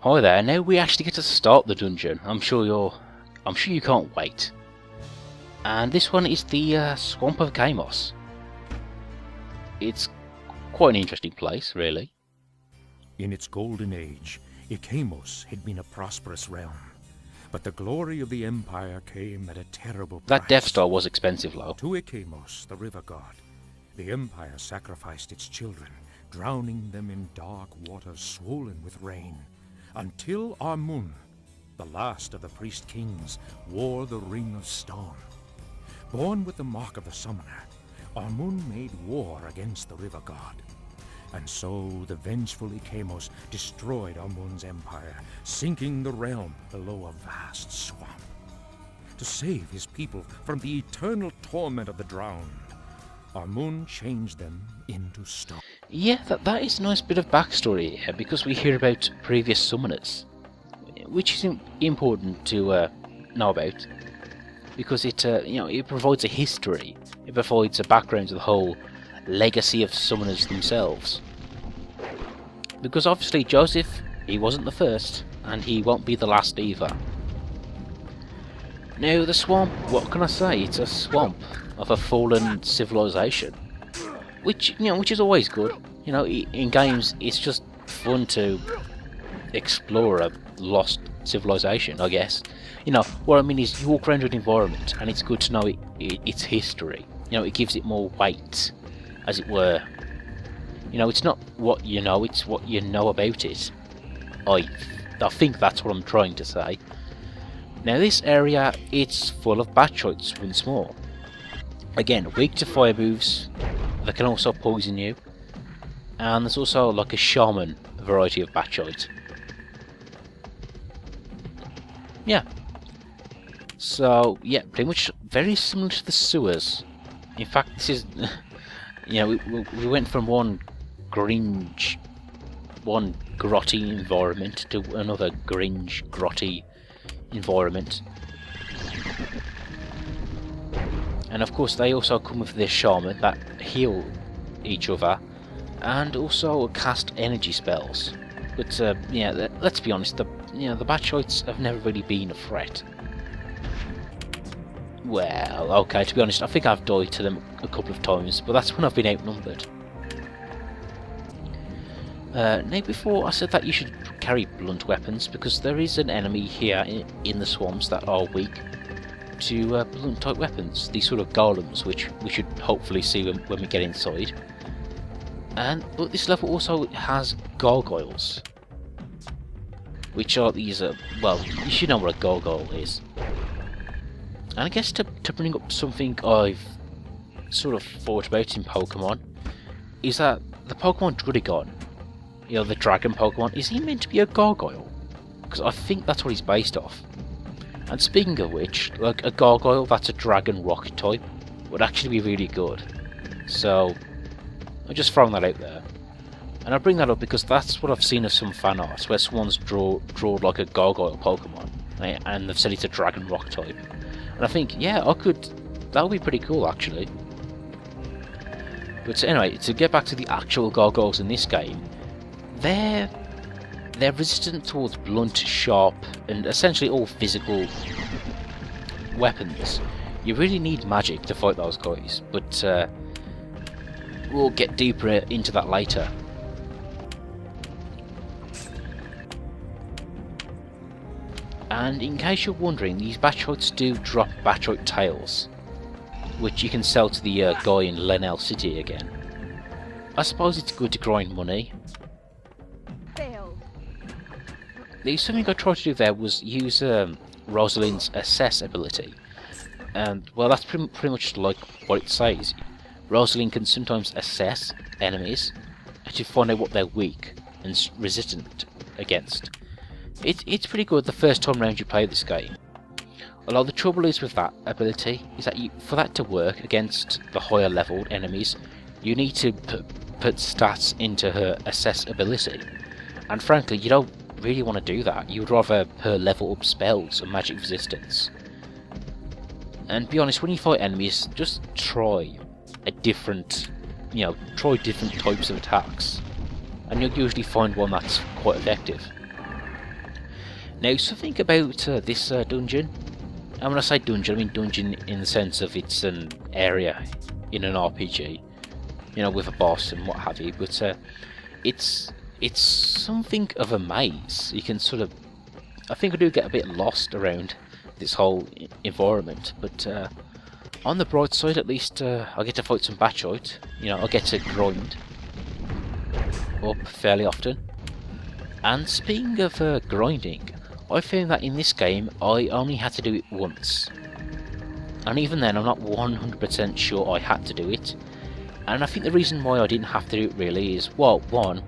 Hi there, now we actually get to start the dungeon. I'm sure you can't wait. And this one is the Swamp of Kamos. It's quite an interesting place, really. In its golden age, Ikamos had been a prosperous realm. But the glory of the Empire came at a terrible price. That Death Star was expensive, though. To Ikamos, the river god, the Empire sacrificed its children, drowning them in dark waters swollen with rain, until Amun, the last of the priest kings, wore the Ring of Stone. Born with the mark of the summoner, Amun made war against the river god. And so the vengeful Ikamos destroyed Amun's empire, sinking the realm below a vast swamp. To save his people from the eternal torment of the drowned, Amun changed them into stone. Yeah, that is a nice bit of backstory here, because we hear about previous summoners, which is important to know about, because it it provides a history, it provides a background to the whole legacy of summoners themselves. Because obviously Joseph, he wasn't the first, and he won't be the last either. Now the swamp, what can I say? It's a swamp of a fallen civilization, which is always good. In games it's just fun to explore a lost civilization, I guess. What I mean is you walk around an environment and it's good to know its history. It gives it more weight, as it were. It's not what you know, it's what you know about it. I think that's what I'm trying to say. Now this area, it's full of Batroids once more. Again, weak to fire moves, they can also poison you. And there's also like a shaman variety of Batroid. Yeah. So, yeah, pretty much very similar to the sewers. In fact, this is... we went from one grotty environment to another grotty environment. And of course they also come with their shaman that heal each other, and also cast energy spells. But let's be honest, the Batroids have never really been a threat. Well, okay, to be honest, I think I've died to them a couple of times, but that's when I've been outnumbered. Now, before I said that you should carry blunt weapons, because there is an enemy here in the swamps that are weak to blunt type weapons, these sort of golems, which we should hopefully see when we get inside. But this level also has gargoyles, which are these, well, you should know what a gargoyle is. And I guess to bring up something I've sort of thought about in Pokemon, is that the Pokemon Druddigon, the dragon Pokemon, is he meant to be a gargoyle? Because I think that's what he's based off. And speaking of which, like a gargoyle that's a dragon rock type would actually be really good. So, I'm just throwing that out there. And I bring that up because that's what I've seen of some fan arts, where someone's drawn like a gargoyle Pokemon, and they've said it's a dragon rock type. And I think, yeah, that would be pretty cool actually. But anyway, to get back to the actual gargoyles in this game, they're resistant towards blunt, sharp, and essentially all physical weapons. You really need magic to fight those guys, but we'll get deeper into that later. And in case you're wondering, these Batroids do drop Batroid tails, which you can sell to the guy in Lenel City again. I suppose it's good to grind money. Something I tried to do there was use Rosalind's Assess ability. And, well, that's pretty much like what it says. Rosalind can sometimes assess enemies to find out what they're weak and resistant against. It's pretty good the first time round you play this game. Although the trouble is with that ability is that for that to work against the higher leveled enemies, you need to put stats into her Assess ability. And frankly, you don't really want to do that. You would rather her level up spells and magic resistance. And be honest, when you fight enemies, just try different types of attacks, and you'll usually find one that's quite effective. Now, something about this dungeon, and when I say dungeon, I mean dungeon in the sense of it's an area in an RPG, you know, with a boss and what have you, but it's something of a maze. You can sort of, I think I do get a bit lost around this whole environment, but on the bright side, at least I get to fight some Batchoid. You know, I get to grind up fairly often. And speaking of grinding, I found that in this game I only had to do it once, and even then I'm not 100% sure I had to do it. And I think the reason why I didn't have to do it really is, well, one,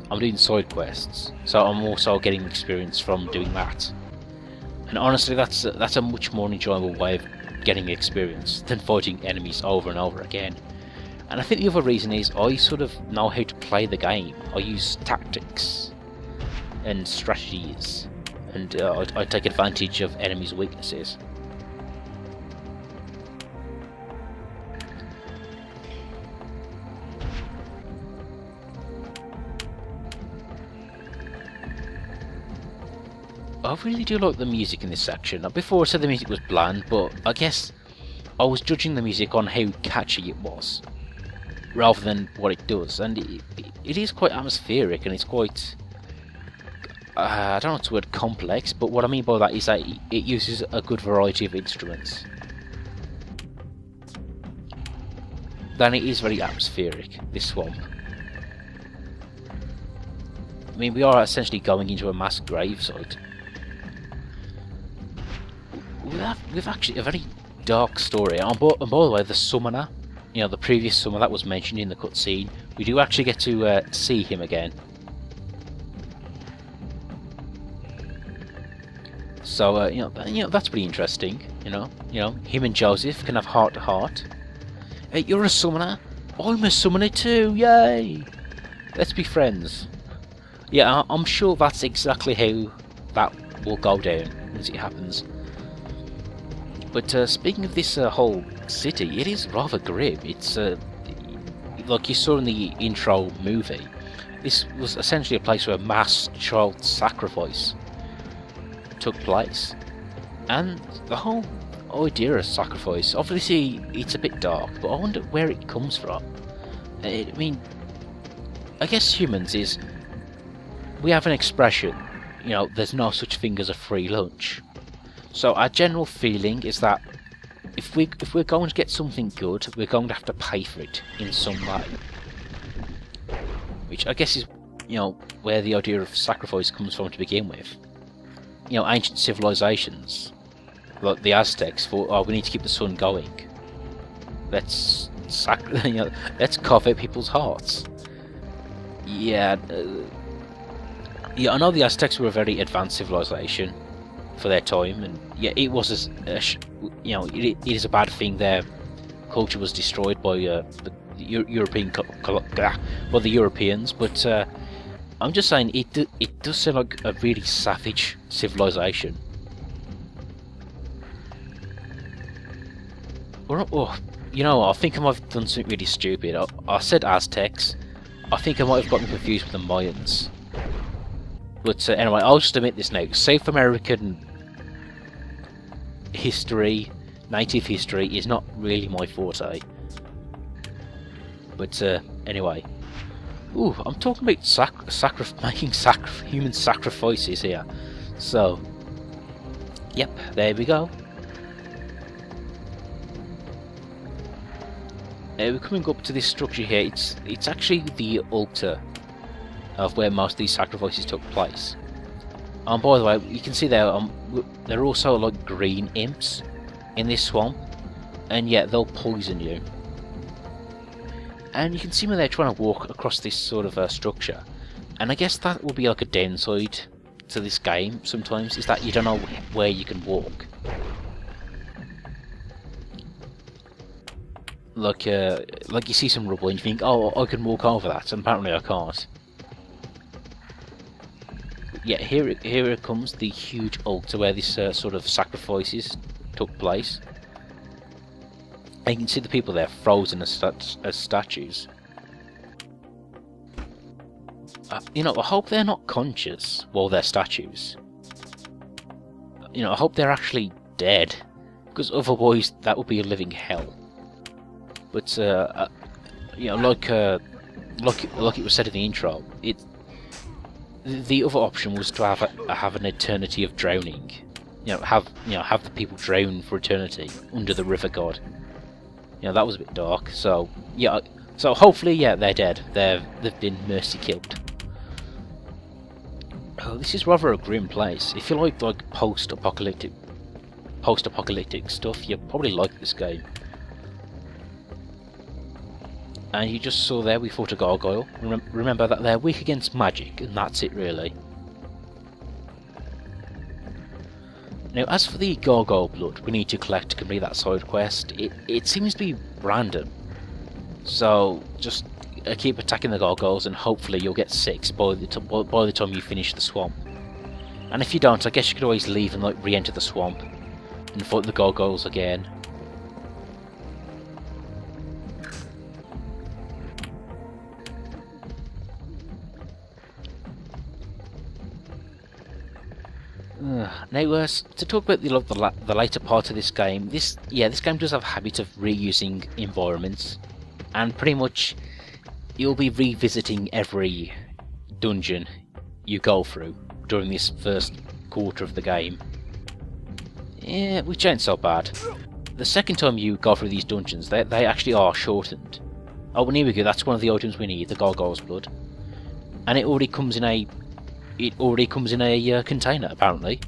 I'm doing side quests, so I'm also getting experience from doing that. And honestly, that's a much more enjoyable way of getting experience than fighting enemies over and over again. And I think the other reason is I sort of know how to play the game. I use tactics and strategies, and I take advantage of enemies' weaknesses. I really do like the music in this section. Now, before I said the music was bland, but I guess I was judging the music on how catchy it was, rather than what it does. And it is quite atmospheric, and it's quite... I don't know if it's the word complex, but what I mean by that is that it uses a good variety of instruments. Then it is very atmospheric, this swamp. I mean, we are essentially going into a mass gravesite. We've actually a very dark story. And by the way, the summoner, you know, the previous summoner that was mentioned in the cutscene, we do actually get to see him again. So you know that's pretty interesting. You know, him and Joseph can have heart to heart. Hey, you're a summoner. I'm a summoner too. Yay! Let's be friends. Yeah, I'm sure that's exactly how that will go down once it happens. But speaking of this whole city, it is rather grim. It's like you saw in the intro movie. This was essentially a place where mass child sacrifice took place, and the whole idea of sacrifice, obviously it's a bit dark, but I wonder where it comes from. I mean, I guess humans is, we have an expression, you know, there's no such thing as a free lunch. So our general feeling is that if we're going to get something good, we're going to have to pay for it in some way. Which I guess is, you know, where the idea of sacrifice comes from to begin with. You know, ancient civilizations, like the Aztecs, thought, oh, we need to keep the sun going. Let's let's carve out people's hearts. Yeah, I know the Aztecs were a very advanced civilization for their time, and yeah, it was you know, it is a bad thing. Their culture was destroyed by the Europeans, but I'm just saying it does sound like a really savage civilization. Oh, you know, I think I might have done something really stupid. I said Aztecs. I think I might have gotten confused with the Mayans. But anyway, I'll just admit this now. South American history, native history, is not really my forte. But anyway. Ooh, I'm talking about making human sacrifices here. So, yep, there we go. We're coming up to this structure here. It's actually the altar of where most of these sacrifices took place. And by the way, you can see there are also like green imps in this swamp, and yet they'll poison you. And you can see when they're trying to walk across this sort of structure, and I guess that will be like a downside to this game sometimes, is that you don't know where you can walk. Like you see some rubble and you think, oh, I can walk over that, and apparently I can't. Yeah, here it comes, the huge altar where this sort of sacrifices took place. And you can see the people there frozen as statues. You know, I hope they're not conscious while they're statues. you know, I hope they're actually dead, because otherwise that would be a living hell. But you know, like it was said in the intro, the other option was to have an eternity of drowning. Have the people drown for eternity under the river god. You know, that was a bit dark. So yeah, so hopefully, yeah, they're dead. They've been mercy killed. Oh, this is rather a grim place. If you like post-apocalyptic stuff, you probably like this game. And you just saw there we fought a gargoyle. Remember that they're weak against magic, and that's it really. Now, as for the gargoyle blood we need to collect to complete that side quest, it seems to be random. So just keep attacking the gargoyles, and hopefully you'll get 6 by the time you finish the swamp. And if you don't, I guess you could always leave and like re-enter the swamp and fight the gargoyles again. Now, to talk about the later part of this game, this game does have a habit of reusing environments, and pretty much you'll be revisiting every dungeon you go through during this first quarter of the game. Yeah, which ain't so bad. The second time you go through these dungeons, they actually are shortened. Oh, well, here we go. That's one of the items we need, the gargoyle's blood, and it already comes in a container, apparently,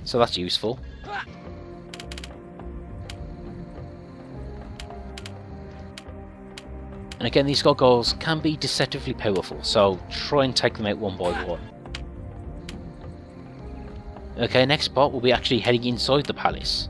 so that's useful. And again, these gargoyles can be deceptively powerful, so try and take them out one by one. Okay, next part we'll be actually heading inside the palace.